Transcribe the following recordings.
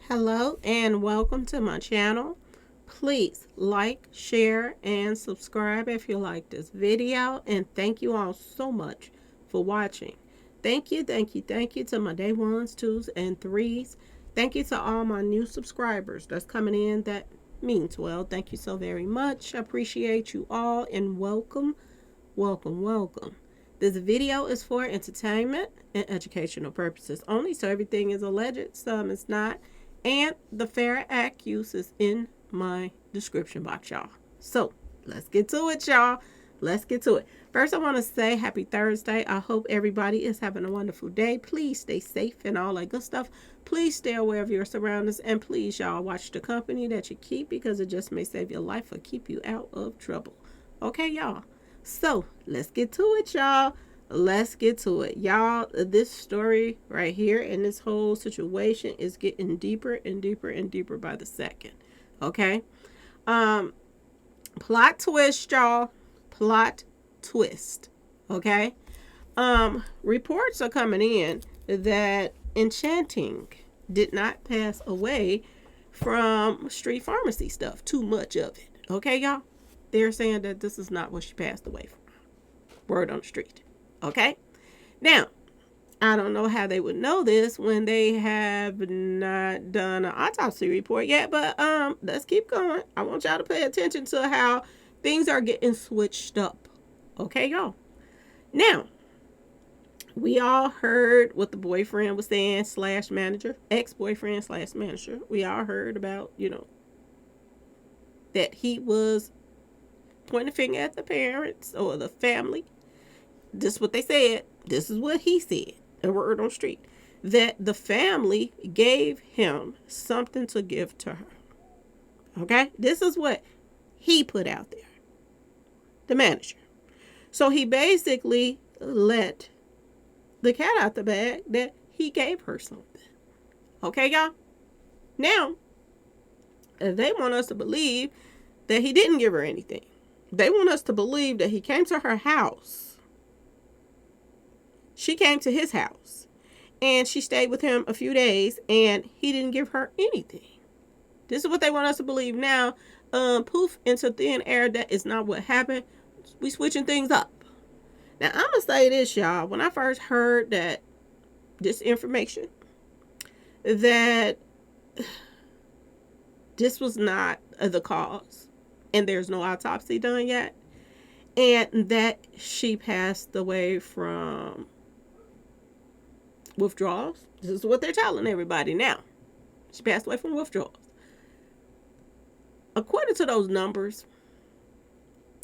Hello and welcome to my channel. Please like, share, and subscribe if you like this video. And thank you all so much for watching. Thank you to my day ones, twos, and threes. Thank you to all my new subscribers that's coming in. That means well. Thank you so very much. I appreciate you all and welcome. This video is for entertainment and educational purposes only, so everything is alleged, some is not, and the fair act use is in my description box, y'all. So let's get to it, y'all. Let's get to it. First, I want to say happy Thursday. I hope everybody is having a wonderful day. Please stay safe and all that good stuff. Please stay aware of your surroundings, and please, y'all, watch the company that you keep, because it just may save your life or keep you out of trouble. Okay, y'all. So let's get to it, y'all. Let's get to it, y'all. This story right here and this whole situation is getting deeper and deeper and deeper by the second. Okay. Plot twist, y'all. Plot twist. Okay. Reports are coming in that Enchanting did not pass away from street pharmacy stuff. Too much of it. Okay, y'all. They're saying that this is not what she passed away from. Word on the street. Okay? Now, I don't know how they would know this when they have not done an autopsy report yet, but let's keep going. I want y'all to pay attention to how things are getting switched up. Okay, y'all? Now, we all heard what the boyfriend was saying / manager, ex-boyfriend / manager. We all heard about, that he was pointing a finger at the parents or the family. This is what they said. This is what he said. A word on the street. That the family gave him something to give to her. Okay? This is what he put out there. The manager. So he basically let the cat out the bag that he gave her something. Okay, y'all? Now, they want us to believe that he didn't give her anything. They want us to believe that he came to her house. She came to his house. And she stayed with him a few days. And he didn't give her anything. This is what they want us to believe now. Poof, into thin air. That is not what happened. We switching things up. Now, I'm going to say this, y'all. When I first heard that this information, that this was not the cause. And there's no autopsy done yet. And that she passed away from withdrawals. This is what they're telling everybody now. She passed away from withdrawals. According to those numbers,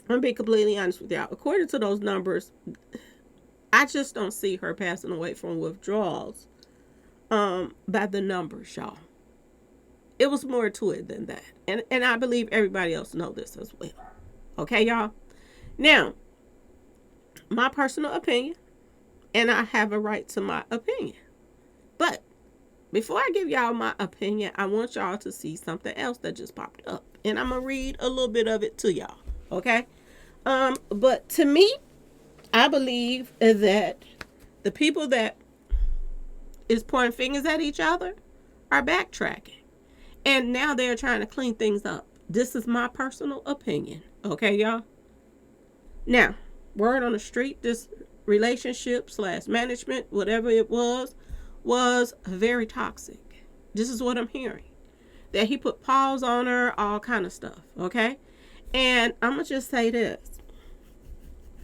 I'm going to be completely honest with y'all. According to those numbers, I just don't see her passing away from withdrawals by the numbers, y'all. It was more to it than that. And I believe everybody else knows this as well. Okay, y'all? Now, my personal opinion, and I have a right to my opinion. But before I give y'all my opinion, I want y'all to see something else that just popped up. And I'm going to read a little bit of it to y'all. Okay? But to me, I believe that the people that is pointing fingers at each other are backtracking. And now they're trying to clean things up. This is my personal opinion. Okay, y'all? Now, word on the street, this relationship / management, whatever it was very toxic. This is what I'm hearing. That he put paws on her, all kind of stuff. Okay? And I'm going to just say this.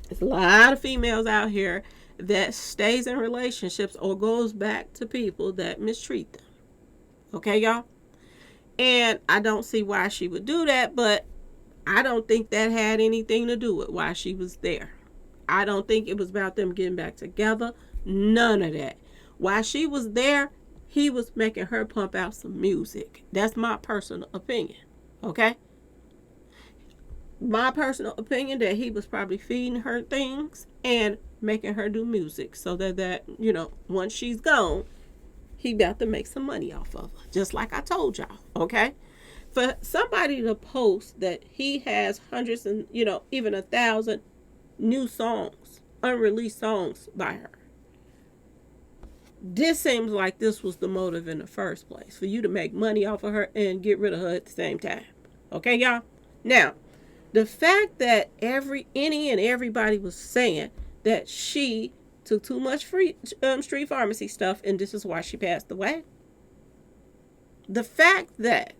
There's a lot of females out here that stays in relationships or goes back to people that mistreat them. Okay, y'all? And I don't see why she would do that, but I don't think that had anything to do with why she was there. I don't think it was about them getting back together. None of that. While she was there, he was making her pump out some music. That's my personal opinion. Okay? My personal opinion that he was probably feeding her things and making her do music so that once she's gone, he about to make some money off of her. Just like I told y'all. Okay? For somebody to post that he has hundreds and, even 1,000 new songs, unreleased songs by her. This seems like this was the motive in the first place, for you to make money off of her and get rid of her at the same time. Okay, y'all? Now, the fact that any and everybody was saying that she took too much free street pharmacy stuff and this is why she passed away. The fact that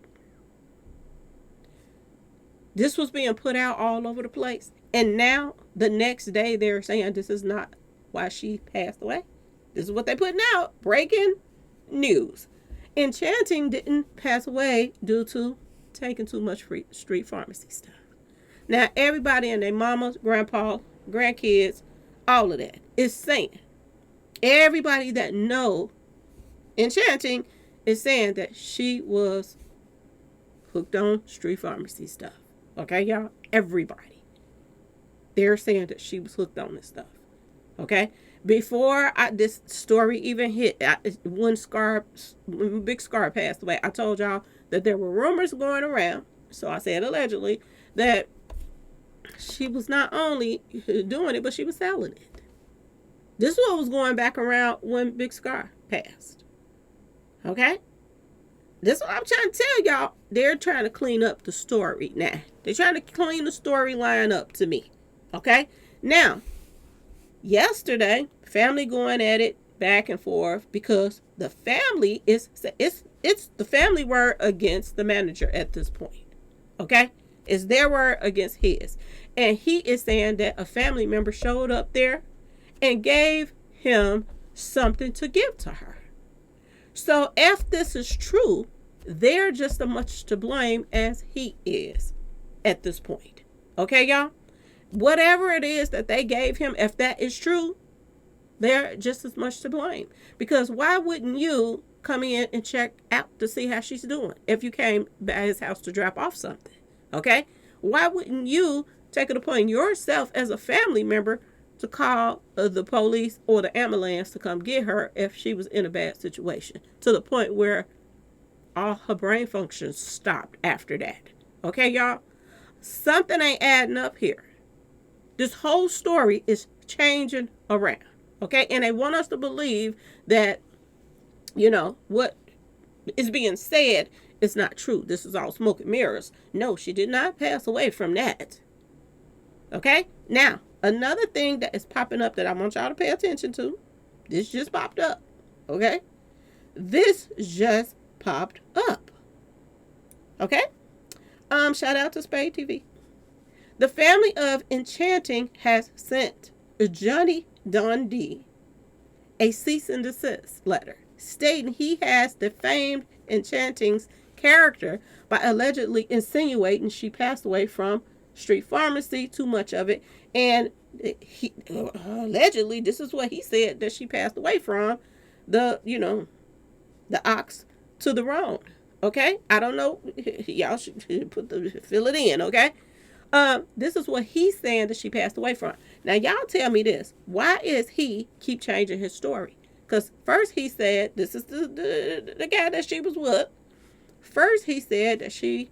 this was being put out all over the place, and now the next day they're saying this is not why she passed away. This is what they're putting out. Breaking news. Enchanting didn't pass away due to taking too much free street pharmacy stuff. Now, everybody and their mama, grandpa, grandkids, all of that is saying, everybody that know Enchanting is saying that she was hooked on street pharmacy stuff. Okay, y'all? Everybody. They're saying that she was hooked on this stuff. Okay? Before this story even hit, when Big Scar passed away, I told y'all that there were rumors going around, so I said allegedly, that she was not only doing it, but she was selling it. This is what was going back around when Big Scar passed. Okay? This is what I'm trying to tell y'all. They're trying to clean up the story now. They're trying to clean the storyline up to me. Okay? Now, yesterday, family going at it back and forth because the family it's the family word against the manager at this point. Okay? It's their word against his. And he is saying that a family member showed up there and gave him something to give to her. So if this is true, they're just as much to blame as he is at this point. Okay, y'all? Whatever it is that they gave him, if that is true, they're just as much to blame. Because why wouldn't you come in and check out to see how she's doing if you came by his house to drop off something? Okay? Why wouldn't you take it upon yourself as a family member to call the police or the ambulance to come get her if she was in a bad situation, to the point where all her brain functions stopped after that? Okay, y'all? Something ain't adding up here. This whole story is changing around. Okay? And they want us to believe that, what is being said is not true. This is all smoke and mirrors. No, she did not pass away from that. Okay? Now, another thing that is popping up that I want y'all to pay attention to. This just popped up. Okay? This just popped up. Okay? Shout out to Spade TV. The family of Enchanting has sent Johnny Dundee a cease and desist letter stating he has defamed Enchanting's character by allegedly insinuating she passed away from street pharmacy, too much of it, and he allegedly, this is what he said, that she passed away from, the ox to the roan. Okay, I don't know, y'all should fill it in. Okay, this is what he's saying that she passed away from. Now, y'all tell me this. Why is he keep changing his story? Because first he said, this is the guy that she was with. First he said that she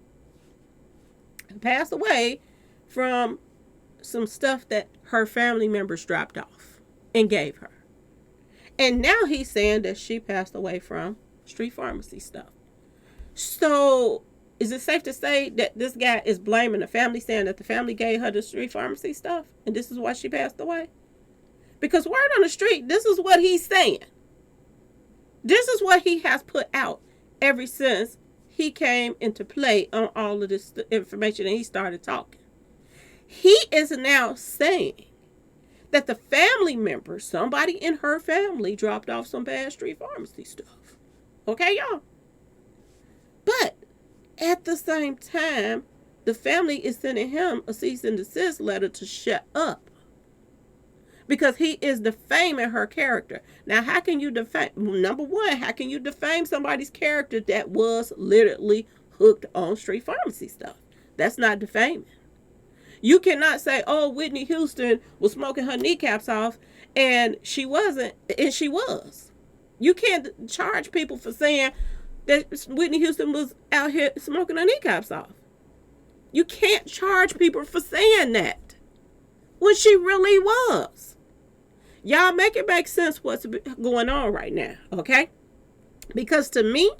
passed away from some stuff that her family members dropped off and gave her. And now he's saying that she passed away from street pharmacy stuff. So is it safe to say that this guy is blaming the family, saying that the family gave her the street pharmacy stuff and this is why she passed away? Because word on the street, this is what he's saying. This is what he has put out ever since he came into play on all of this information and he started talking. He is now saying that the family member, somebody in her family, dropped off some bad street pharmacy stuff. Okay, y'all? But at the same time, the family is sending him a cease and desist letter to shut up. Because he is defaming her character. Now, how can you defame? Number one, how can you defame somebody's character that was literally hooked on street pharmacy stuff? That's not defaming. You cannot say, oh, Whitney Houston was smoking her kneecaps off and she wasn't, and she was. You can't charge people for saying that Whitney Houston was out here smoking her kneecaps off. You can't charge people for saying that when she really was. Y'all make it make sense what's going on right now, okay? Because to me,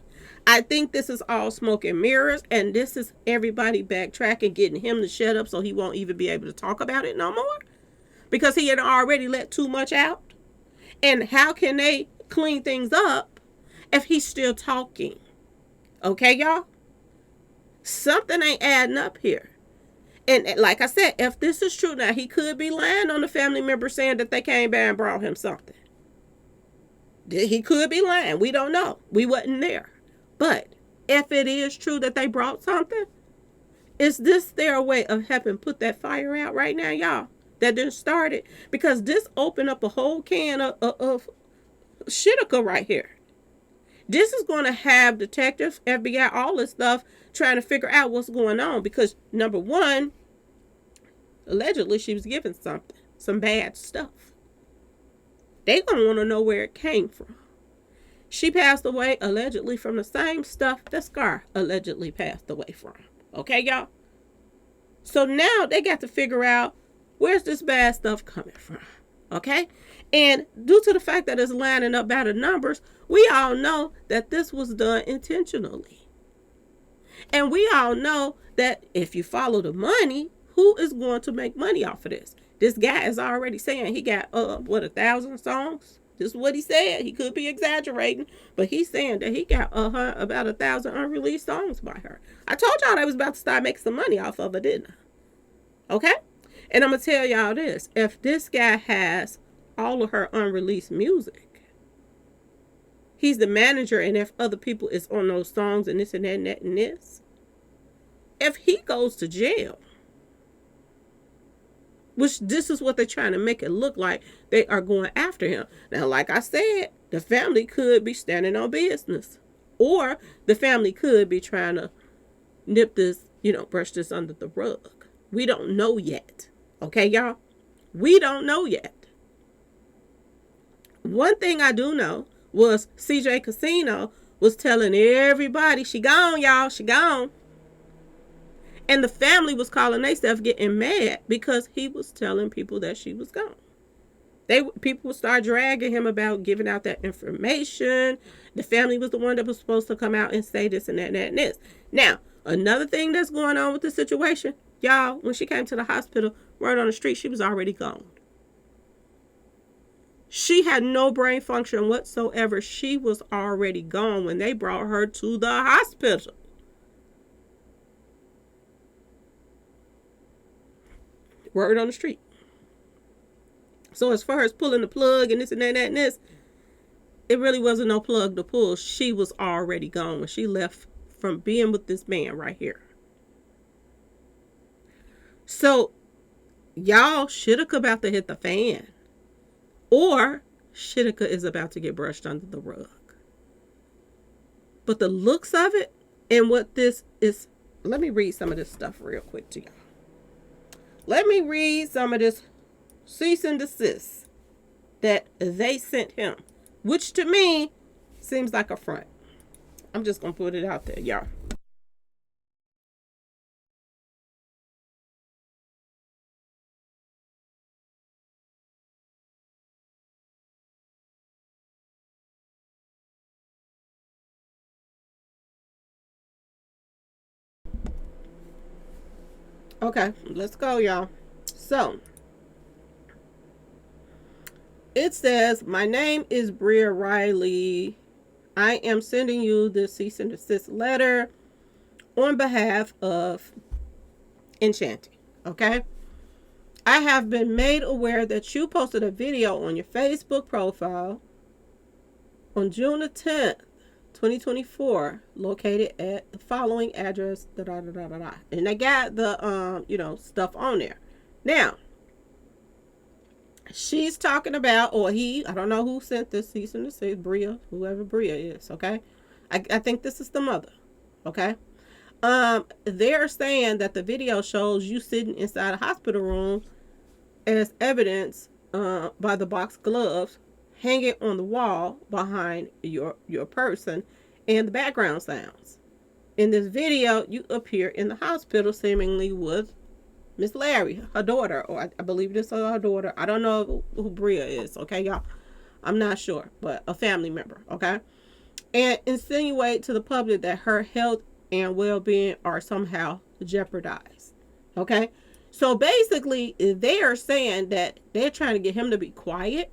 I think this is all smoke and mirrors, and this is everybody backtracking, getting him to shut up so he won't even be able to talk about it no more. Because he had already let too much out. And how can they clean things up if he's still talking? Okay, y'all? Something ain't adding up here. And like I said, if this is true, now he could be lying on the family member saying that they came by and brought him something. He could be lying. We don't know. We wasn't there. But if it is true that they brought something, is this their way of helping put that fire out right now, y'all? That didn't start it? Because this opened up a whole can of shitika right here. This is going to have detectives, FBI, all this stuff trying to figure out what's going on. Because number one, allegedly she was given something, some bad stuff. They gonna want to know where it came from. She passed away allegedly from the same stuff that Scar allegedly passed away from. Okay, y'all? So now they got to figure out where's this bad stuff coming from. Okay? And due to the fact that it's lining up by the numbers, we all know that this was done intentionally. And we all know that if you follow the money, who is going to make money off of this? This guy is already saying he got, 1,000 songs? This is what he said. He could be exaggerating, but he's saying that he got about 1,000 unreleased songs by her. I told y'all they was about to start making some money off of it, didn't I? Okay? And I'm going to tell y'all this. If this guy has all of her unreleased music, he's the manager, and if other people is on those songs and this and that and that and this, if he goes to jail, which this is what they're trying to make it look like, they are going after him. Now, like I said, the family could be standing on business. Or the family could be trying to nip this, brush this under the rug. We don't know yet. Okay, y'all? We don't know yet. One thing I do know was CJ Casino was telling everybody, she gone, y'all, she gone. And the family was calling themselves getting mad because he was telling people that she was gone. People would start dragging him about giving out that information. The family was the one that was supposed to come out and say this and that and that and this. Now, another thing that's going on with the situation, y'all, when she came to the hospital, word on the street, she was already gone. She had no brain function whatsoever. She was already gone when they brought her to the hospital. Word on the street. So as far as pulling the plug and this and that and this, it really wasn't no plug to pull. She was already gone when she left from being with this man right here. So y'all, Shitika about to hit the fan. Or Shitika is about to get brushed under the rug. But the looks of it and what this is, let me read some of this stuff real quick to y'all. Let me read some of this cease and desist that they sent him, which to me seems like a front. I'm just going to put it out there, y'all. Okay, let's go, y'all. So, it says, my name is Bria Riley. I am sending you this cease and desist letter on behalf of Enchanting. Okay? I have been made aware that you posted a video on your Facebook profile on June the 10th, 2024, located at the following address, and they got the stuff on there. Now, she's talking about, or he, I don't know who sent this cease and desist, Bria, whoever Bria is, okay? I think this is the mother, okay? They're saying that the video shows you sitting inside a hospital room as evidence by the box gloves hanging on the wall behind your person and the background sounds. In this video, you appear in the hospital seemingly with Miss Larry, her daughter, or I believe this is her daughter. I don't know who Bria is, okay, y'all? I'm not sure, but a family member, okay? And insinuate to the public that her health and well being are somehow jeopardized, okay? So basically, they are saying that they're trying to get him to be quiet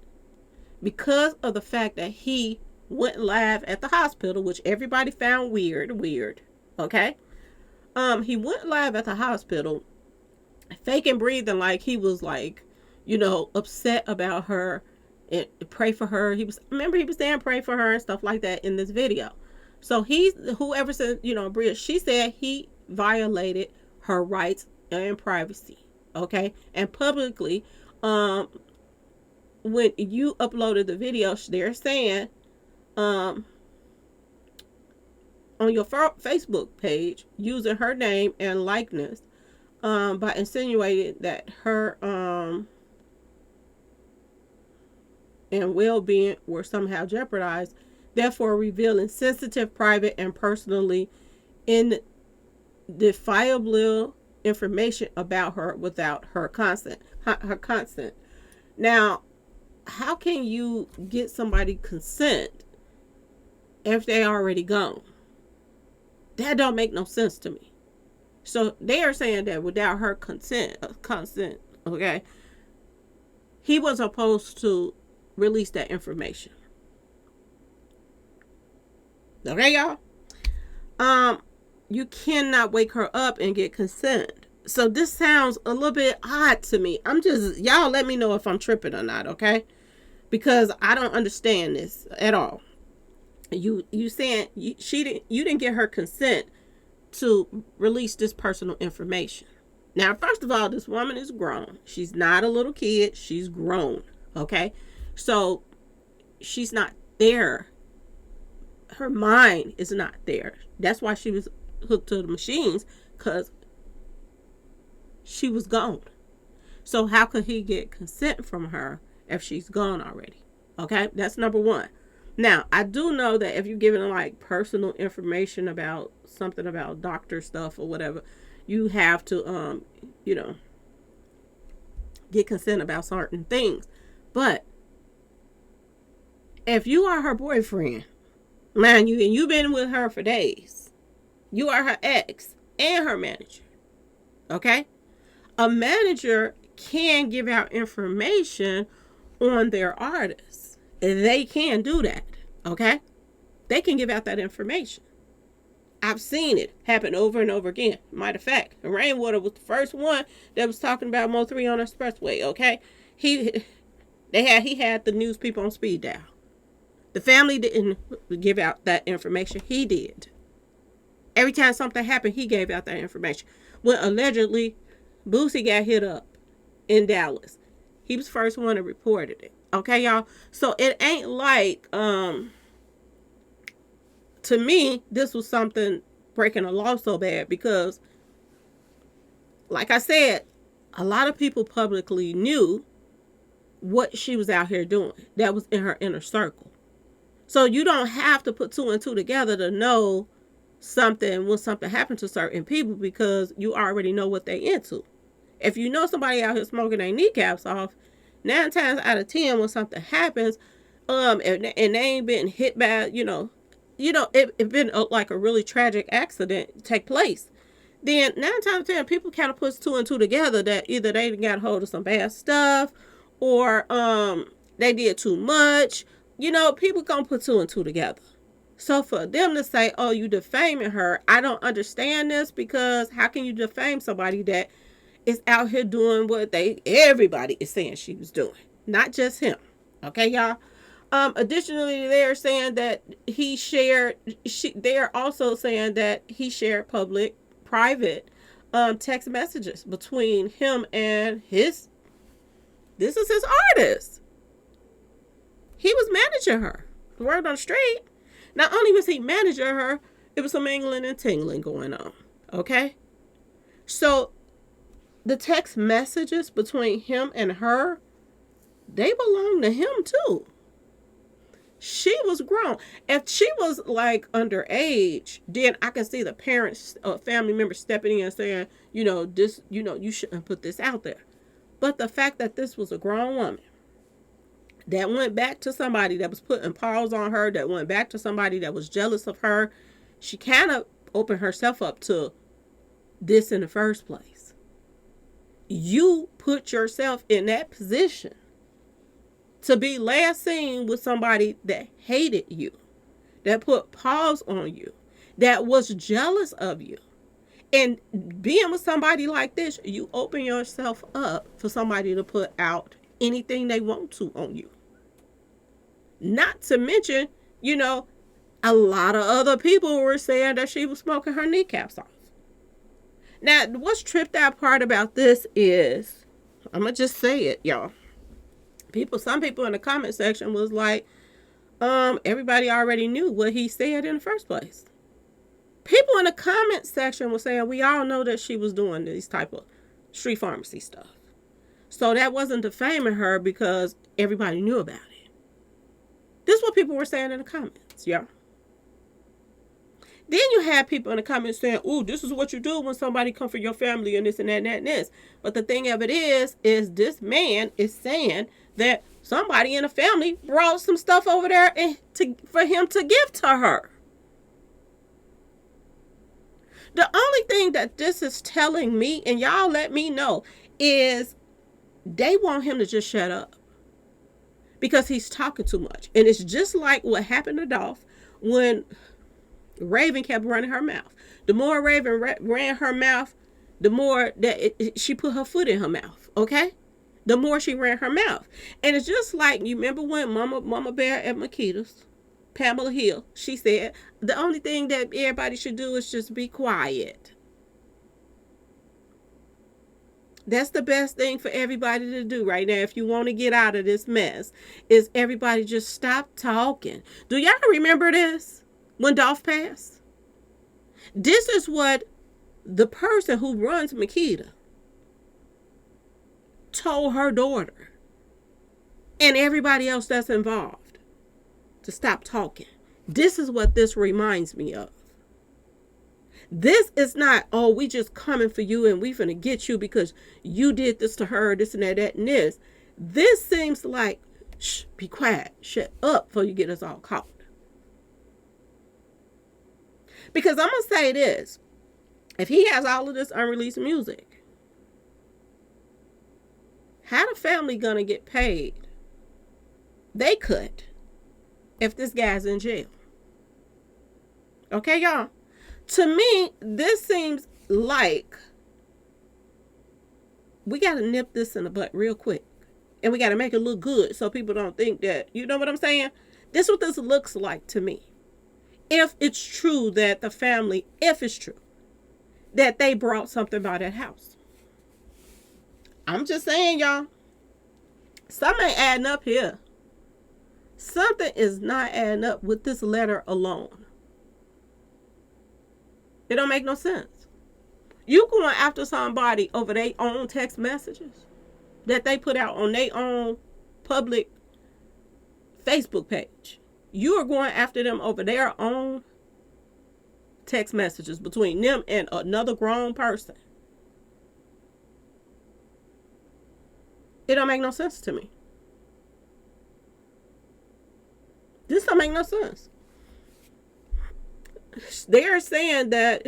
because of the fact that he went live at the hospital, which everybody found weird, okay? He went live at the hospital, faking breathing like he was like, upset about her and pray for her. He was saying pray for her and stuff like that in this video. So whoever said, Bria, she said he violated her rights and privacy. Okay. And publicly, when you uploaded the video, they're saying, on your Facebook page, using her name and likeness, by insinuating that her and well-being were somehow jeopardized, therefore revealing sensitive, private, and personally identifiable information about her without her consent. Now, how can you get somebody consent if they already gone? That don't make no sense to me. So they are saying that without her consent, okay, he was supposed to release that information. Okay, y'all? You cannot wake her up and get consent. So this sounds a little bit odd to me. Y'all let me know if I'm tripping or not, okay? Because I don't understand this at all. You saying you didn't get her consent to release this personal information. Now, first of all, this woman is grown. She's not a little kid. She's grown. Okay. So she's not there. Her mind is not there. That's why she was hooked to the machines, because she was gone. So how could he get consent from her if she's gone already? Okay. That's number one. Now, I do know that if you're giving like personal information about something about doctor stuff or whatever, you have to, get consent about certain things. But if you are her boyfriend, man, and you've been with her for days, you are her ex and her manager, okay? A manager can give out information on their artists. They can do that, okay? They can give out that information. I've seen it happen over and over again. Matter of fact, Rainwater was the first one that was talking about Mo3 on the expressway, okay? He had the news people on speed dial. The family didn't give out that information. He did. Every time something happened, he gave out that information. When allegedly Boosie got hit up in Dallas, he was the first one that reported it. Okay, y'all? So it ain't like, to me, this was something breaking a law so bad because, like I said, a lot of people publicly knew what she was out here doing. That was in her inner circle. So you don't have to put two and two together to know something when something happened to certain people, because you already know what they into. If you know somebody out here smoking their kneecaps off, 9 times out of 10 when something happens, and they ain't been hit by, it been like a really tragic accident take place, then 9 times out of 10 people kind of puts two and two together that either they got hold of some bad stuff or they did too much. People gonna put two and two together. So for them to say, oh, you defaming her, I don't understand this, because how can you defame somebody that is out here doing what everybody is saying she was doing, not just him. Okay, y'all. Additionally, they're saying that they're also saying that he shared private text messages between him and this is his artist. He was managing her. The word on the street. Not only was he managing her, it was some mingling and tingling going on. Okay? So the text messages between him and her, they belong to him too. She was grown. If she was like underage, then I can see the parents or family members stepping in and saying, this, you shouldn't put this out there. But the fact that this was a grown woman that went back to somebody that was putting paws on her, that went back to somebody that was jealous of her, she kind of opened herself up to this in the first place. You put yourself in that position to be last seen with somebody that hated you, that put paws on you, that was jealous of you. And being with somebody like this, you open yourself up for somebody to put out anything they want to on you. Not to mention, a lot of other people were saying that she was smoking her kneecaps off. Now, what's tripped out part about this is, I'm going to just say it, y'all. Some people in the comment section was like, everybody already knew what he said in the first place. People in the comment section were saying, we all know that she was doing these type of street pharmacy stuff. So that wasn't defaming her because everybody knew about it. This is what people were saying in the comments, y'all. Then you have people in the comments saying, ooh, this is what you do when somebody come for your family and this and that and that and this. But the thing of it is this man is saying that somebody in the family brought some stuff over there for him to give to her. The only thing that this is telling me, and y'all let me know, is they want him to just shut up because he's talking too much. And it's just like what happened to Dolph when Raven kept running her mouth. The more Raven ran her mouth, the more that she put her foot in her mouth, okay? The more she ran her mouth. And it's just like, you remember when Mama Bear at Makita's, Pamela Hill, she said, the only thing that everybody should do is just be quiet. That's the best thing for everybody to do right now if you want to get out of this mess, is everybody just stop talking. Do y'all remember this? When Dolph passed? This is what the person who runs Makita told her daughter and everybody else that's involved to stop talking. This is what this reminds me of. This is not, oh, we just coming for you and we finna get you because you did this to her, this and that and this. This seems like, shh, be quiet, shut up before you get us all caught. Because I'm going to say this. If he has all of this unreleased music, how the family going to get paid? They could if this guy's in jail. Okay, y'all? To me, this seems like we got to nip this in the butt real quick. And we got to make it look good so people don't think that, you know what I'm saying? This is what this looks like to me. If it's true that the family, if it's true, that they brought something by that house. I'm just saying, y'all. Something ain't adding up here. Something is not adding up with this letter alone. It don't make no sense. You going after somebody over their own text messages that they put out on their own public Facebook page. You are going after them over their own text messages between them and another grown person. It don't make no sense to me. This don't make no sense. They're saying that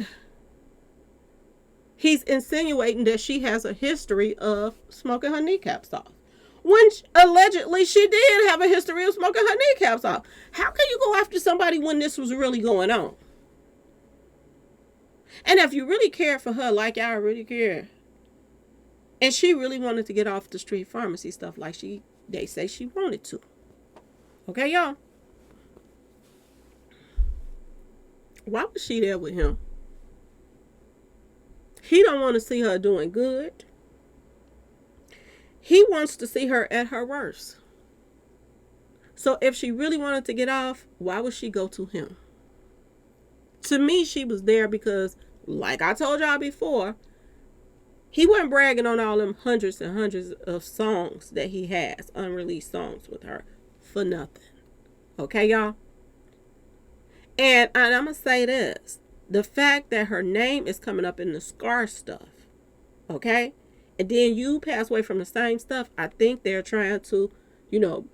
he's insinuating that she has a history of smoking her kneecaps off. When allegedly she did have a history of smoking her kneecaps off. How can you go after somebody when this was really going on? And if you really cared for her like I really care, and she really wanted to get off the street pharmacy stuff like they say she wanted to. Okay, y'all? Why was she there with him? He don't want to see her doing good. He wants to see her at her worst. So if she really wanted to get off, why would she go to him? To me, she was there because, like I told y'all before, he wasn't bragging on all them hundreds and hundreds of songs that he has, unreleased songs with her, for nothing. Okay, y'all? And I'm going to say this. The fact that her name is coming up in the scar stuff, okay? And then you pass away from the same stuff. I think they're trying to, you know,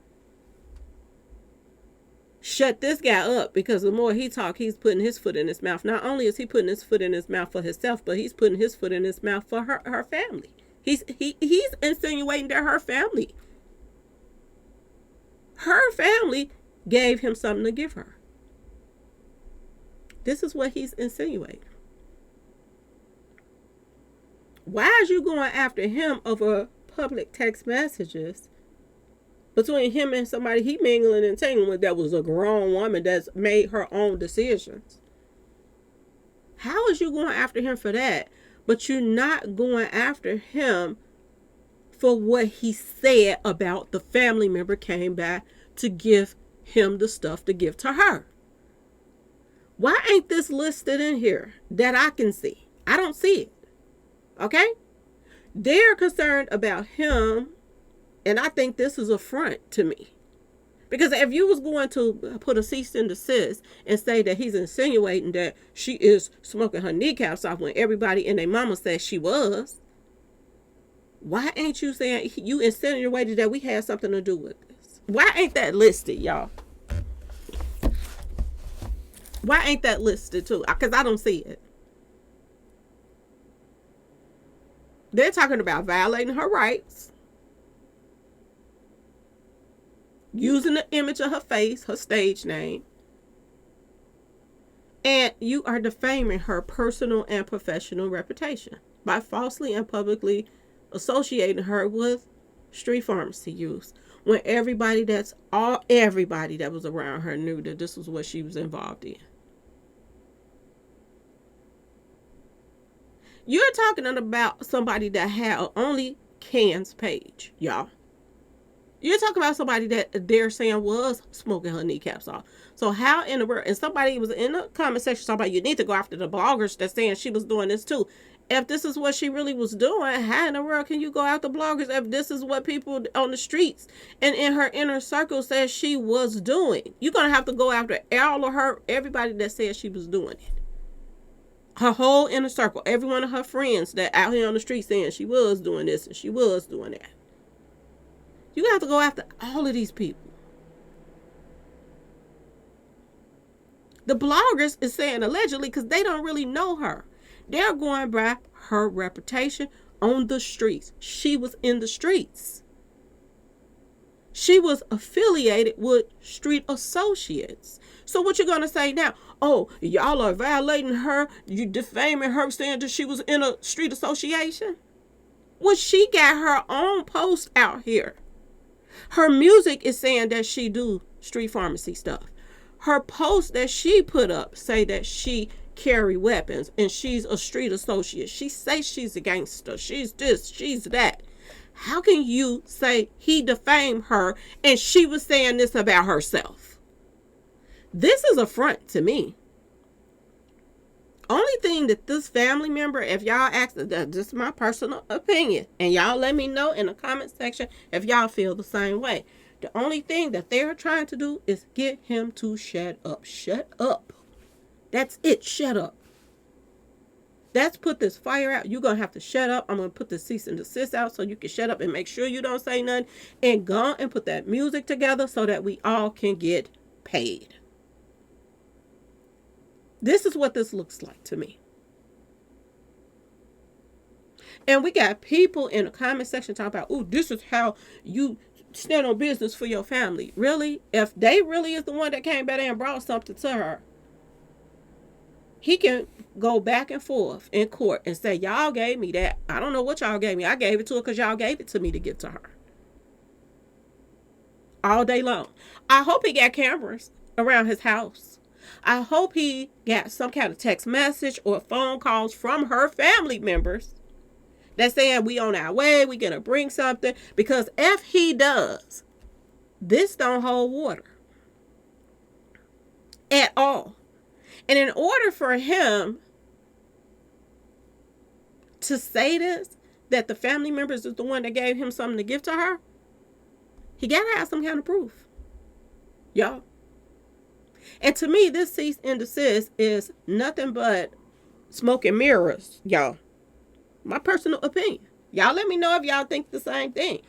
shut this guy up, because the more he talk, he's putting his foot in his mouth. Not only is he putting his foot in his mouth for himself, but he's putting his foot in his mouth for her family. He's insinuating that her family gave him something to give her. This is what he's insinuating. Why is you going after him over public text messages between him and somebody he mingling and tangling with that was a grown woman that's made her own decisions? How is you going after him for that, but you're not going after him for what he said about the family member came back to give him the stuff to give to her? Why ain't this listed in here that I can see? I don't see it. Okay? They're concerned about him, and I think this is a front to me. Because if you was going to put a cease and desist and say that he's insinuating that she is smoking her kneecaps off when everybody and their mama said she was, why ain't you saying you insinuated that we had something to do with this? Why ain't that listed, y'all? Why ain't that listed too? Because I don't see it. They're talking about violating her rights, using the image of her face, her stage name, and you are defaming her personal and professional reputation by falsely and publicly associating her with street pharmacy use, when everybody that was around her knew that this was what she was involved in. You're talking about somebody that had an only cans page, y'all. You're talking about somebody that they're saying was smoking her kneecaps off. So how in the world? And somebody was in the comment section talking about you need to go after the bloggers that's saying she was doing this too. If this is what she really was doing, how in the world can you go after bloggers if this is what people on the streets and in her inner circle says she was doing? You're going to have to go after all of her, everybody that said she was doing it. Her whole inner circle, every one of her friends that out here on the street saying she was doing this and she was doing that. You have to go after all of these people. The bloggers is saying allegedly because they don't really know her. They're going by her reputation on the streets. She was in the streets. She was affiliated with street associates. So what you gonna say now? Oh, y'all are violating her. You defaming her, saying that she was in a street association. Well, she got her own post out here. Her music is saying that she do street pharmacy stuff. Her post that she put up say that she carry weapons and she's a street associate. She says she's a gangster. She's this, she's that. How can you say he defamed her and she was saying this about herself? This is a front to me. Only thing that this family member, if y'all ask, this is my personal opinion, and y'all let me know in the comment section if y'all feel the same way. The only thing that they're trying to do is get him to shut up. Shut up. That's it. Shut up. That's put this fire out. You're going to have to shut up. I'm going to put the cease and desist out so you can shut up and make sure you don't say nothing. And go and put that music together so that we all can get paid. This is what this looks like to me. And we got people in the comment section talking about, oh, this is how you stand on business for your family. Really? If they really is the one that came back and brought something to her, he can go back and forth in court and say, y'all gave me that. I don't know what y'all gave me. I gave it to her because y'all gave it to me to give to her. All day long. I hope he got cameras around his house. I hope he got some kind of text message or phone calls from her family members that's saying we on our way, we gonna bring something. Because if he does, this don't hold water at all. And in order for him to say this, that the family members is the one that gave him something to give to her, he gotta have some kind of proof. Y'all. And to me, this cease and desist is nothing but smoke and mirrors, y'all. My personal opinion. Y'all let me know if y'all think the same thing.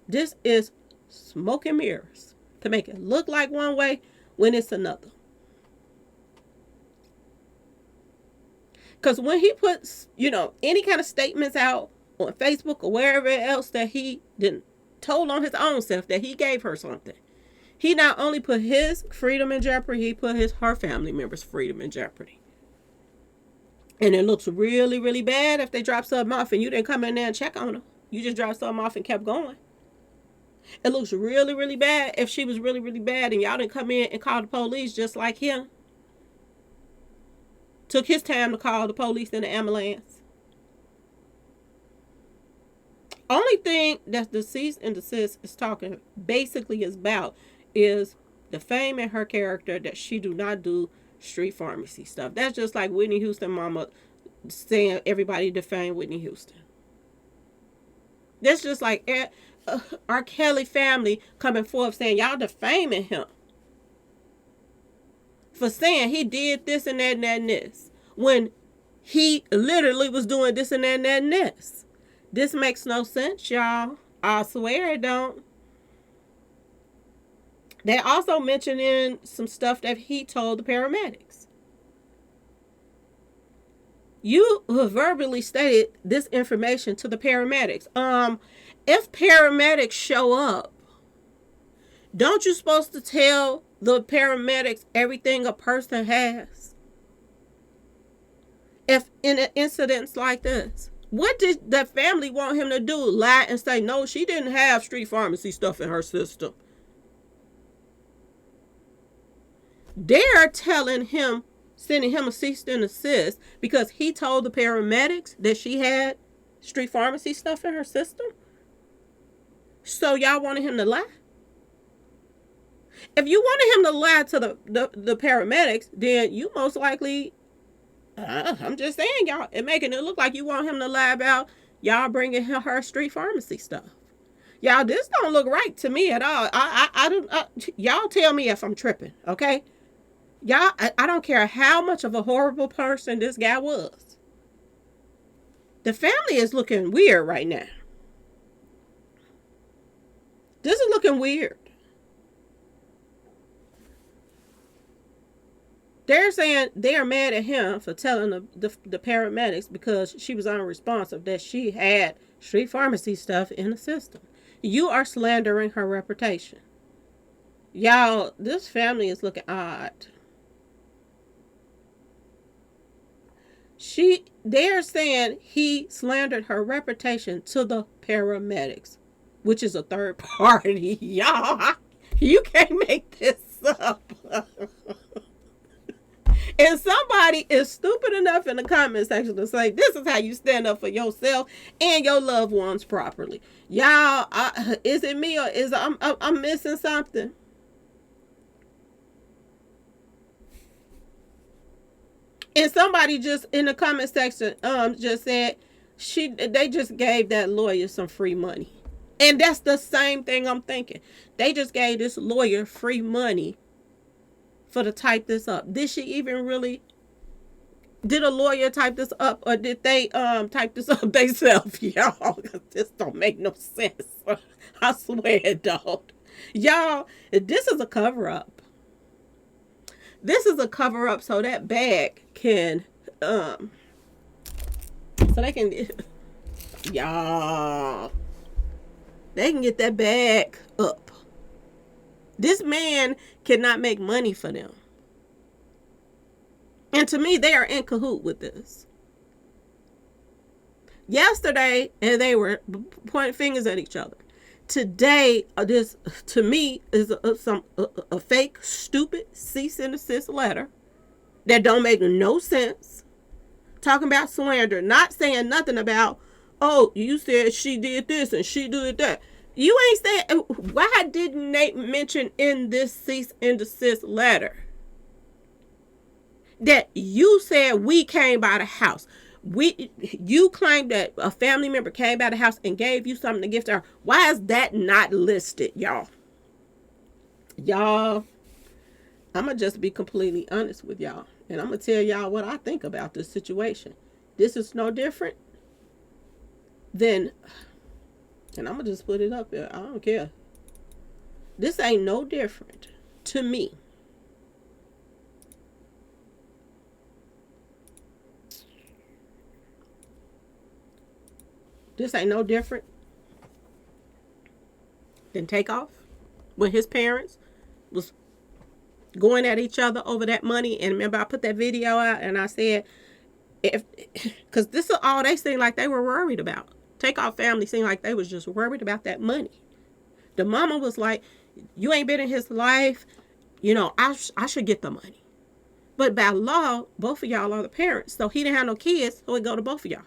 This is smoke and mirrors to make it look like one way when it's another. Because when he puts, any kind of statements out on Facebook or wherever else that he didn't told on his own self that he gave her something, he not only put his freedom in jeopardy, he put her family members' freedom in jeopardy. And it looks really, really bad if they drop something off and you didn't come in there and check on her. You just dropped something off and kept going. It looks really, really bad if she was really, really bad and y'all didn't come in and call the police just like him. Took his time to call the police and the ambulance. Only thing that the cease and desist is talking basically is about is defaming her character, that she do not do street pharmacy stuff. That's just like Whitney Houston mama saying everybody defame Whitney Houston. That's just like R. Kelly family coming forth saying y'all defaming him for saying he did this and that and that and this, when he literally was doing this and that and that and this. This makes no sense, y'all. I swear it don't. They also mentioned in some stuff that he told the paramedics. You verbally stated this information to the paramedics. If paramedics show up, don't you supposed to tell the paramedics everything a person has? If in incidents like this, what did the family want him to do? Lie and say, no, she didn't have street pharmacy stuff in her system. They're telling him, sending him a cease and desist because he told the paramedics that she had street pharmacy stuff in her system. So y'all wanted him to lie? If you wanted him to lie to the paramedics, then you most likely, I'm just saying, y'all, it making it look like you want him to lie about y'all bringing her street pharmacy stuff. Y'all, this don't look right to me at all. I don't. Y'all tell me if I'm tripping, okay? Y'all, I don't care how much of a horrible person this guy was. The family is looking weird right now. This is looking weird. They're saying they are mad at him for telling the paramedics because she was unresponsive that she had street pharmacy stuff in the system. You are slandering her reputation. Y'all, this family is looking odd. They're saying he slandered her reputation to the paramedics, which is a third party. Y'all, you can't make this up. And somebody is stupid enough in the comment section to say, this is how you stand up for yourself and your loved ones properly. Y'all, is it me or is I'm missing something? And somebody just in the comment section just said they just gave that lawyer some free money. And that's the same thing I'm thinking. They just gave this lawyer free money for to type this up. Did she even really, did a lawyer type this up, or did they type this up themselves? Y'all, this don't make no sense. I swear it don't. Y'all, this is a cover-up. This is a cover-up so that bag can so they can y'all, they can get that bag up. This man cannot make money for them. And to me, they are in cahoot with this. Yesterday, and they were pointing fingers at each other. Today, this to me is a fake, stupid cease and desist letter that don't make no sense. Talking about slander, not saying nothing about, oh, you said she did this and she did that. You ain't saying, why didn't they mention in this cease and desist letter that you said we came by the house? You claimed that a family member came by the house and gave you something to give to her. Why is that not listed, y'all? Y'all, I'm going to just be completely honest with y'all. And I'm going to tell y'all what I think about this situation. This is no different than, and I'm going to just put it up there. I don't care. This ain't no different to me. This ain't no different than Takeoff when his parents was going at each other over that money. And remember, I put that video out and I said, if, because this is all they seemed like they were worried about. Takeoff family seemed like they was just worried about that money. The mama was like, you ain't been in his life. You know, I should get the money. But by law, both of y'all are the parents. So he didn't have no kids, so it go to both of y'all.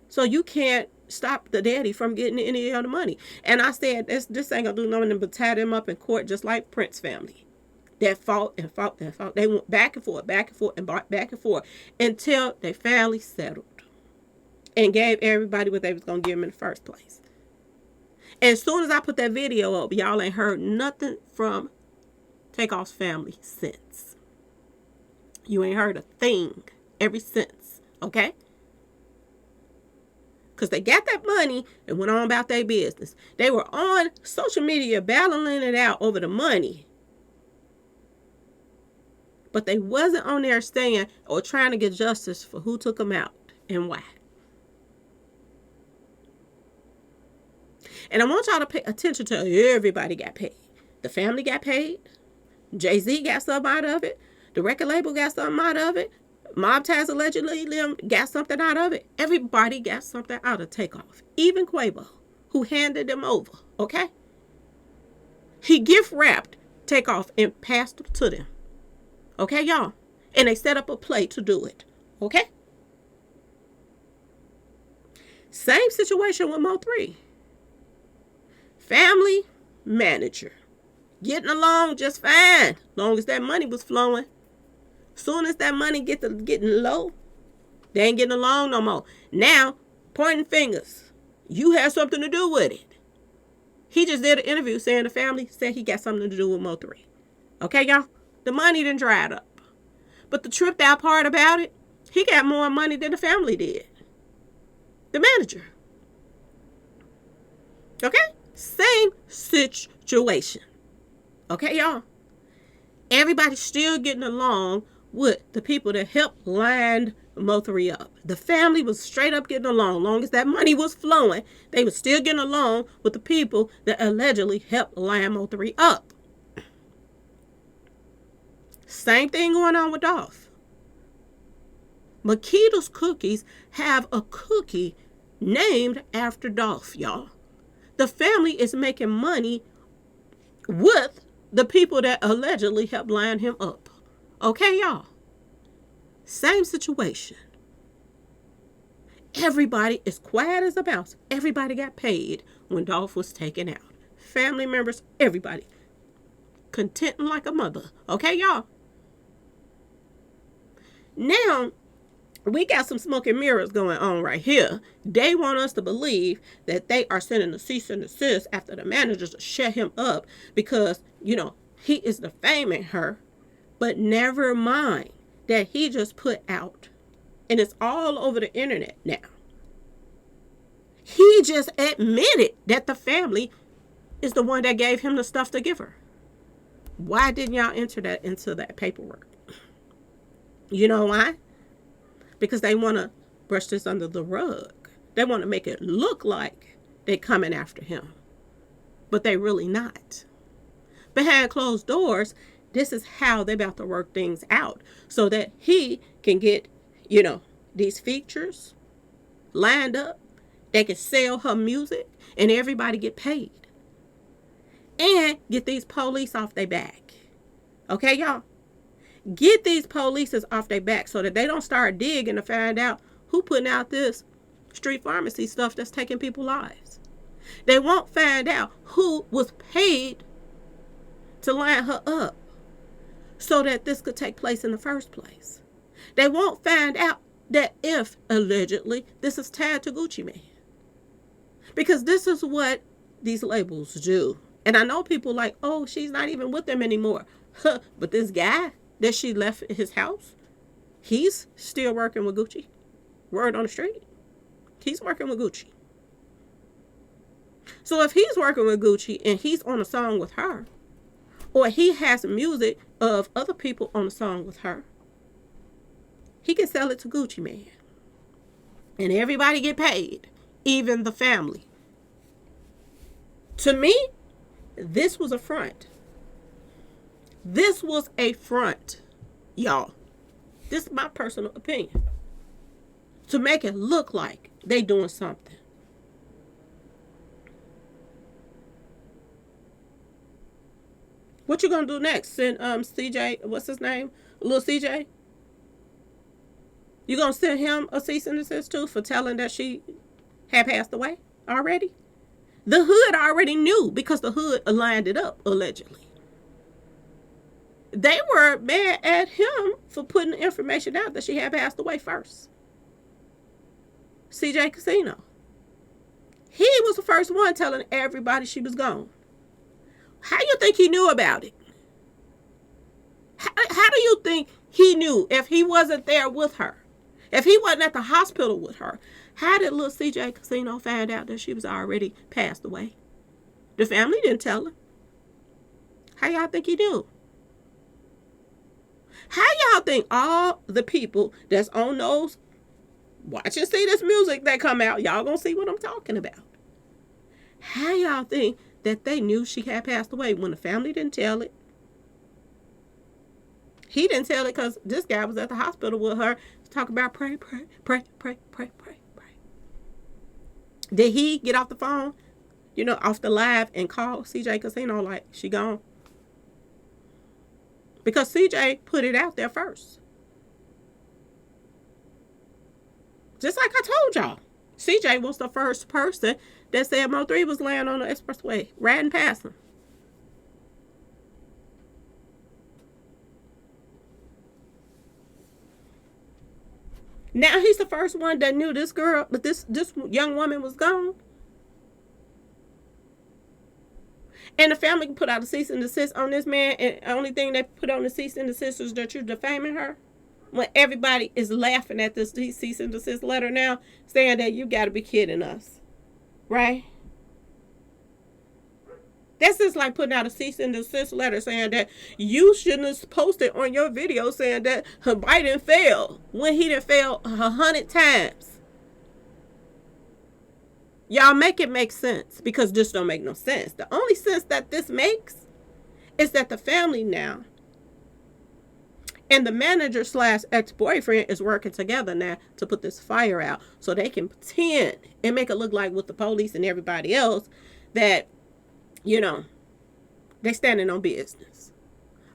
So you can't stop the daddy from getting any of the money. And I said, this ain't gonna do nothing but tie them up in court just like Prince family. That fought and fought and fought. They went back and forth and back and forth until they finally settled and gave everybody what they was gonna give them in the first place. As soon as I put that video up, y'all ain't heard nothing from Takeoff's family since. You ain't heard a thing ever since, okay? Because they got that money and went on about their business. They were on social media battling it out over the money. But they wasn't on there saying or trying to get justice for who took them out and why. And I want y'all to pay attention to everybody got paid. The family got paid. Jay-Z got something out of it. The record label got something out of it. Mob Ties allegedly got something out of it. Everybody got something out of Takeoff. Even Quavo, who handed them over, okay? He gift wrapped Takeoff and passed it to them. Okay, y'all? And they set up a play to do it. Okay? Same situation with Mo3. Family manager. Getting along just fine. Long as that money was flowing. Soon as that money getting low, they ain't getting along no more. Now, pointing fingers. You had something to do with it. He just did an interview saying the family said he got something to do with Mo3. Okay, y'all? The money done dried up. But the tripped out part about it, he got more money than the family did. The manager. Okay? Same situation. Okay, y'all? Everybody's still getting along with the people that helped line Mo3 up. The family was straight up getting along. Long as that money was flowing, they were still getting along with the people that allegedly helped line Mo3 up. Same thing going on with Dolph. Makita's Cookies have a cookie named after Dolph, y'all. The family is making money with the people that allegedly helped line him up. Okay, y'all? Same situation. Everybody is quiet as a mouse. Everybody got paid when Dolph was taken out. Family members, everybody. Contenting like a mother. Okay, y'all? Now, we got some smoke and mirrors going on right here. They want us to believe that they are sending a cease and desist after the managers to shut him up because, you know, he is defaming her. But never mind that he just put out, and it's all over the internet now. He just admitted that the family is the one that gave him the stuff to give her. Why didn't y'all enter that into that paperwork? You know why? Because they want to brush this under the rug. They want to make it look like they're coming after him. But they really not. Behind closed doors, this is how they're about to work things out so that he can get, you know, these features lined up. They can sell her music and everybody get paid. And get these police off their back. Okay, y'all? Get these polices off their back so that they don't start digging to find out who putting out this street pharmacy stuff that's taking people's lives. They won't find out who was paid to line her up so that this could take place in the first place. They won't find out that if, allegedly, this is tied to Gucci Mane. Because this is what these labels do. And I know people like, oh, she's not even with them anymore. But this guy that she left at his house, he's still working with Gucci. Word on the street. He's working with Gucci. So if he's working with Gucci and he's on a song with her, or he has music of other people on a song with her, he can sell it to Gucci Man. And everybody get paid, even the family. To me, this was a front. This was a front, y'all. This is my personal opinion. To make it look like they doing something. What you gonna do next? Send CJ, what's his name? Little CJ? You gonna send him a cease and desist too for telling that she had passed away already? The hood already knew because the hood lined it up, allegedly. They were mad at him for putting the information out that she had passed away first. CJ Casino. He was the first one telling everybody she was gone. How do you think he knew about it? How do you think he knew if he wasn't there with her? If he wasn't at the hospital with her? How did little CJ Casino find out that she was already passed away? The family didn't tell him. How y'all think he knew? How y'all think all the people that's on those watch and see this music that come out, y'all gonna see what I'm talking about? How y'all think that they knew she had passed away when the family didn't tell it? He didn't tell it because this guy was at the hospital with her to talk about pray, pray, pray, pray, pray, pray, pray. Did he get off the phone, off the live and call CJ Casino like she gone? Because CJ put it out there first. Just like I told y'all. CJ was the first person that said Mo3 was laying on the expressway, riding past him. Now he's the first one that knew this girl, but this young woman was gone. And the family put out a cease and desist on this man, and the only thing they put on the cease and desist is that you're defaming her. When everybody is laughing at this cease and desist letter now, saying that you got to be kidding us. Right? That's just like putting out a cease and desist letter saying that you shouldn't have posted on your video saying that Biden failed when he done failed 100 times. Y'all make it make sense, because this don't make no sense. The only sense that this makes is that the family now and the manager / ex-boyfriend is working together now to put this fire out so they can pretend and make it look like with the police and everybody else that, they standing on business.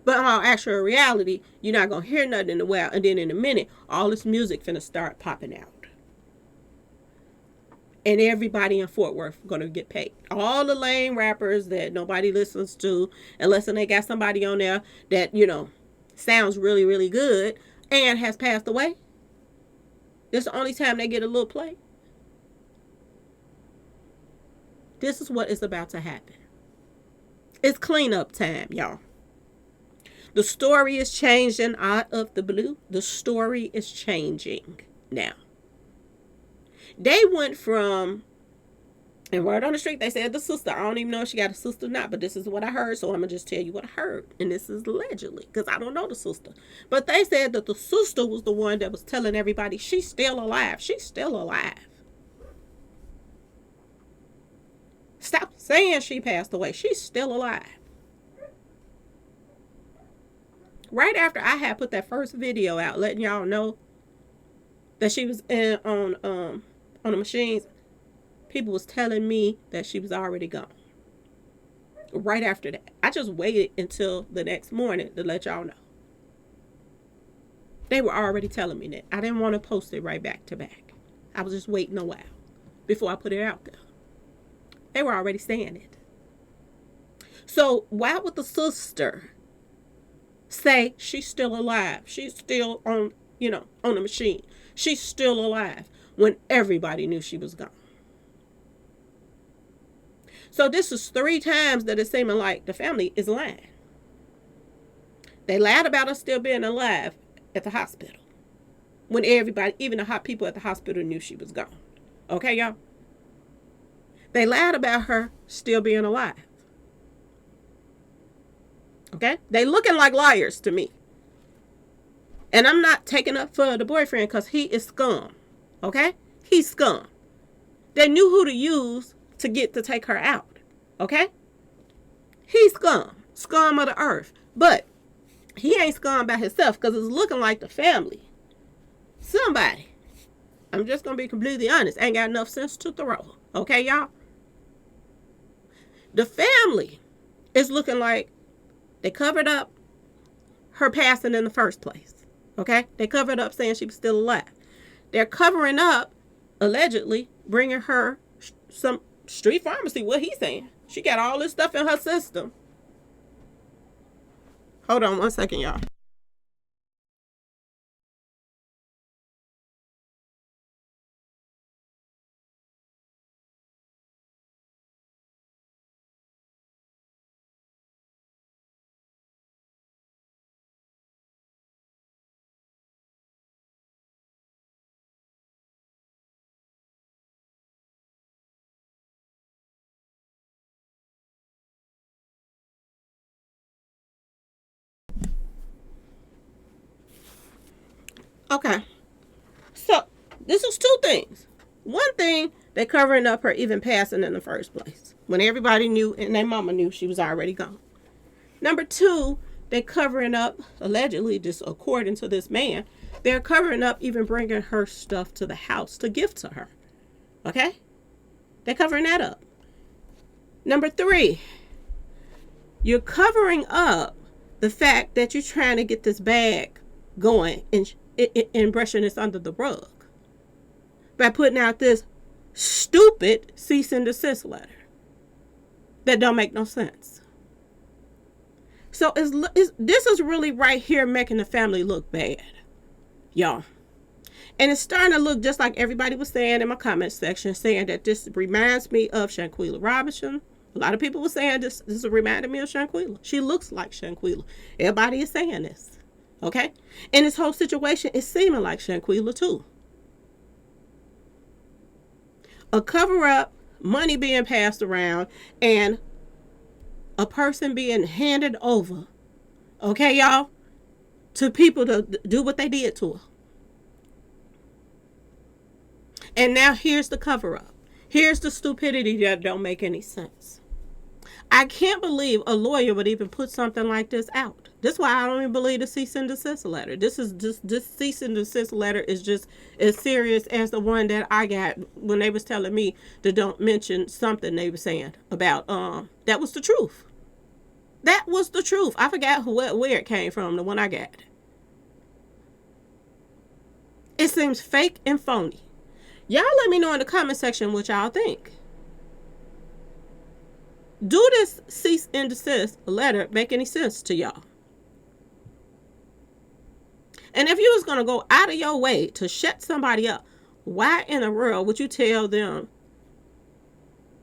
But in all actual reality, you're not going to hear nothing in a while. And then in a minute, all this music finna start popping out. And everybody in Fort Worth going to get paid. All the lame rappers that nobody listens to, unless they got somebody on there that, sounds really, really good and has passed away. This is the only time they get a little play. This is what is about to happen. It's cleanup time, y'all. The story is changing out of the blue. The story is changing now. They went from, and word on the street, they said the sister. I don't even know if she got a sister or not, but this is what I heard, so I'm going to just tell you what I heard. And this is allegedly, because I don't know the sister. But they said that the sister was the one that was telling everybody she's still alive. She's still alive. Stop saying she passed away. She's still alive. Right after I had put that first video out letting y'all know that she was on the machines, people was telling me that she was already gone. Right after that. I just waited until the next morning to let y'all know. They were already telling me that. I didn't want to post it right back to back. I was just waiting a while before I put it out there. They were already saying it. So why would the sister say she's still alive? She's still on the machine. She's still alive when everybody knew she was gone. So this is 3 times that it's seeming like the family is lying. They lied about her still being alive at the hospital when everybody, even the hot people at the hospital, knew she was gone. Okay, y'all? They lied about her still being alive. Okay? They looking like liars to me. And I'm not taking up for the boyfriend because he is scum. Okay? He's scum. They knew who to use to get to take her out. Okay? He's scum. Scum of the earth. But he ain't scum by himself because it's looking like the family. Somebody, I'm just going to be completely honest, ain't got enough sense to throw. Okay, y'all? The family is looking like they covered up her passing in the first place. Okay? They covered up saying she was still alive. They're covering up, allegedly, bringing her some street pharmacy. What he's saying. She got all this stuff in her system. Hold on 1 second, y'all. Okay. So, this is two things. One thing, they covering up her even passing in the first place. When everybody knew and their mama knew she was already gone. Number two, they covering up, allegedly, just according to this man, they're covering up even bringing her stuff to the house to give to her. Okay? They're covering that up. Number three, you're covering up the fact that you're trying to get this bag going and brushing this under the rug by putting out this stupid cease and desist letter that don't make no sense. So this is really right here making the family look bad, y'all. And it's starting to look just like everybody was saying in my comment section, saying that this reminds me of Shanquella Robinson. A lot of people were saying this reminded me of Shanquella. She looks like Shanquella. Everybody is saying this. Okay? And this whole situation is seeming like Shanquella too. A cover-up, money being passed around, and a person being handed over, okay, y'all, to people to do what they did to her. And now here's the cover-up. Here's the stupidity that don't make any sense. I can't believe a lawyer would even put something like this out. That's why I don't even believe the cease and desist letter. This cease and desist letter is just as serious as the one that I got when they was telling me to don't mention something they were saying about that was the truth. That was the truth. I forgot where it came from, the one I got. It seems fake and phony. Y'all let me know in the comment section what y'all think. Do this cease and desist letter make any sense to y'all? And if you was going to go out of your way to shut somebody up, why in the world would you tell them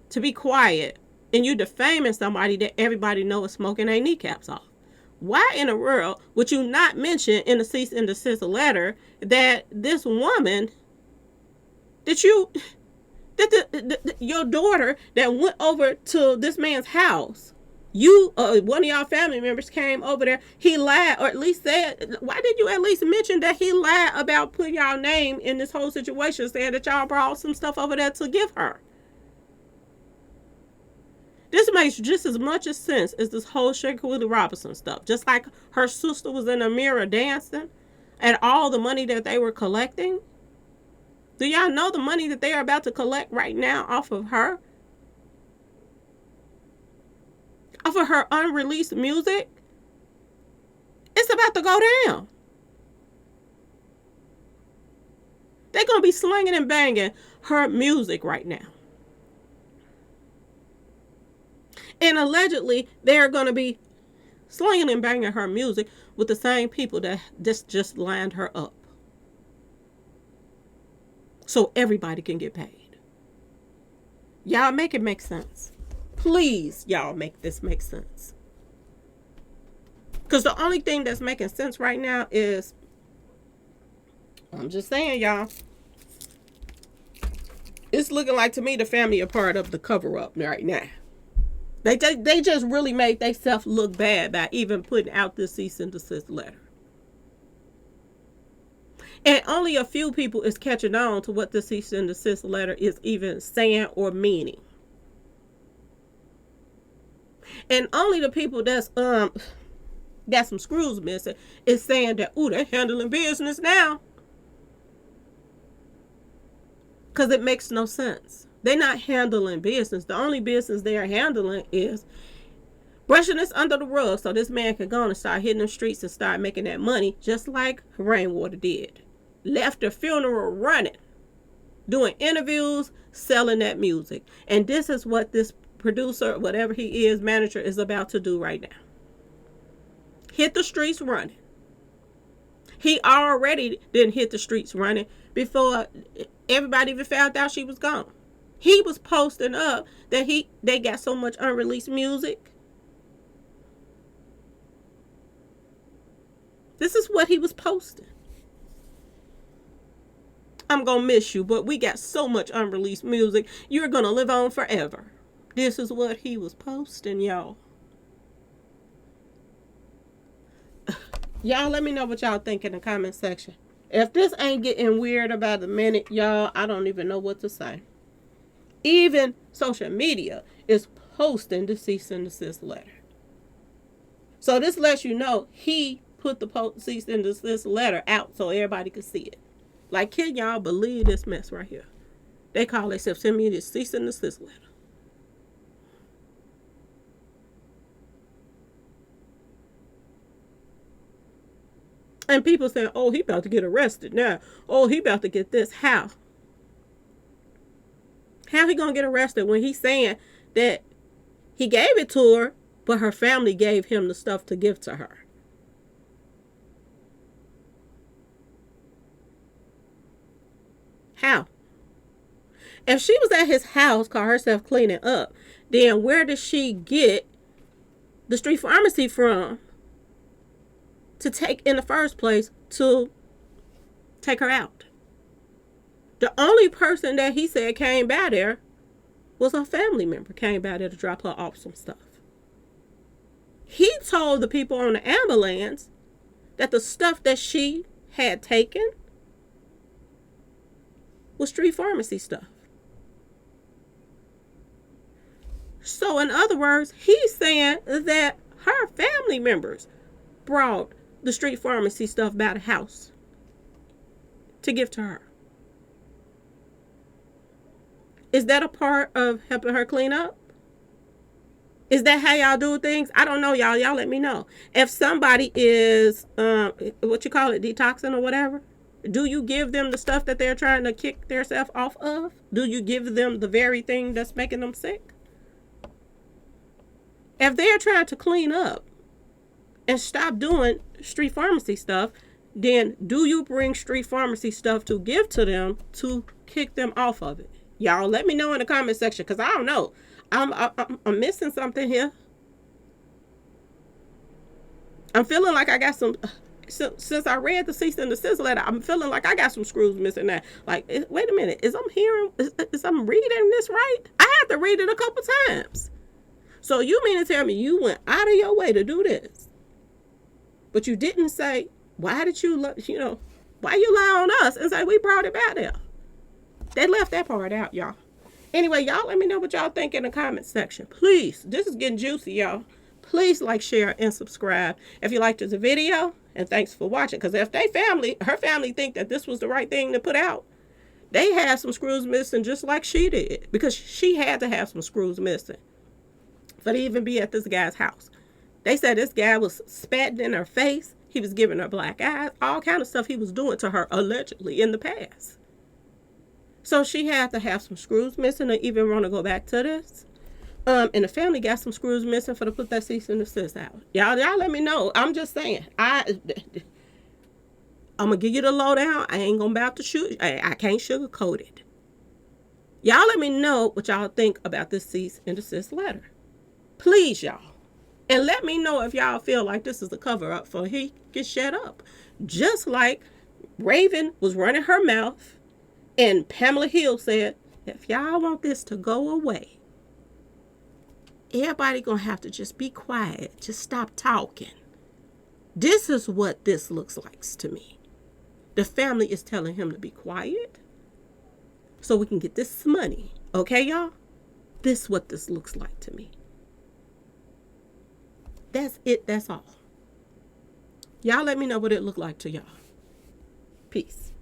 to be quiet and you defaming somebody that everybody knows is smoking their kneecaps off? Why in the world would you not mention in the cease and desist letter that this woman that your daughter that went over to this man's house, one of y'all family members came over there, he lied, or at least said, why did you at least mention that he lied about putting y'all name in this whole situation, saying that y'all brought some stuff over there to give her? This makes just as much sense as this whole Shanquella Robinson stuff. Just like her sister was in the mirror dancing and all the money that they were collecting. Do y'all know the money that they are about to collect right now off of her? Off of her unreleased music? It's about to go down. They're going to be slinging and banging her music right now. And allegedly, they're going to be slinging and banging her music with the same people that just lined her up. So everybody can get paid. Y'all make it make sense. Please, y'all make this make sense. Because the only thing that's making sense right now is, I'm just saying, y'all, it's looking like to me the family are part of the cover up right now. They just really made themselves look bad by even putting out this cease and desist letter. And only a few people is catching on to what the cease and desist letter is even saying or meaning. And only the people that's got some screws missing is saying that, ooh, they're handling business now. Because it makes no sense. They're not handling business. The only business they are handling is brushing this under the rug so this man can go on and start hitting the streets and start making that money just like Rainwater did. Left the funeral running, doing interviews, selling that music. And this is what this producer, whatever he is, manager, is about to do right now. Hit the streets running. He already didn't hit the streets running before everybody even found out she was gone. He was posting up that they got so much unreleased music. This is what he was posting. I'm going to miss you, but we got so much unreleased music. You're going to live on forever. This is what he was posting, y'all. Y'all let me know what y'all think in the comment section. If this ain't getting weird about a minute, y'all, I don't even know what to say. Even social media is posting the cease and desist letter. So this lets you know he put the cease and desist letter out so everybody could see it. Like, can y'all believe this mess right here? They call themselves send me this cease and desist letter. And people saying, oh, he about to get arrested now. Oh, he about to get this. How? How he gonna get arrested when he's saying that he gave it to her, but her family gave him the stuff to give to her? How? If she was at his house, call herself cleaning up, then where did she get the street pharmacy from to take in the first place to take her out? The only person that he said came by there was a family member came by there to drop her off some stuff. He told the people on the ambulance that the stuff that she had taken was street pharmacy stuff. So in other words, he's saying that her family members brought the street pharmacy stuff by the house to give to her. Is that a part of helping her clean up? Is that how y'all do things? I don't know, y'all. Y'all let me know. If somebody is, what you call it, detoxing or whatever, do you give them the stuff that they're trying to kick themselves off of? Do you give them the very thing that's making them sick? If they're trying to clean up and stop doing street pharmacy stuff, then do you bring street pharmacy stuff to give to them to kick them off of it? Y'all let me know in the comment section, because I don't know. I'm missing something here. I'm feeling like I got some, since I read the cease and desist letter, I'm feeling like I got some screws missing now. Like, wait a minute, is I'm reading this right? I had to read it a couple times. So you mean to tell me you went out of your way to do this, but you didn't say, why did you, why you lie on us and say we brought it back there? They left that part out, y'all. Anyway, y'all let me know what y'all think in the comment section. Please, this is getting juicy, y'all. Please like, share, and subscribe if you liked this video. And thanks for watching. Because if her family think that this was the right thing to put out, they have some screws missing just like she did. Because she had to have some screws missing for to even be at this guy's house. They said this guy was spatting in her face. He was giving her black eyes. All kind of stuff he was doing to her allegedly in the past. So she had to have some screws missing to even want to go back to this. And the family got some screws missing for to put that cease and desist out. Y'all let me know. I'm just saying. I'm going to give you the lowdown. I ain't going to about to shoot. I can't sugarcoat it. Y'all let me know what y'all think about this cease and desist letter. Please, y'all. And let me know if y'all feel like this is a cover up for he get shut up. Just like Raven was running her mouth and Pamela Hill said, if y'all want this to go away, everybody gonna have to just be quiet. Just stop talking. This is what this looks like to me. The family is telling him to be quiet so we can get this money. Okay, y'all? This is what this looks like to me. That's it. That's all. Y'all let me know what it looked like to y'all. Peace.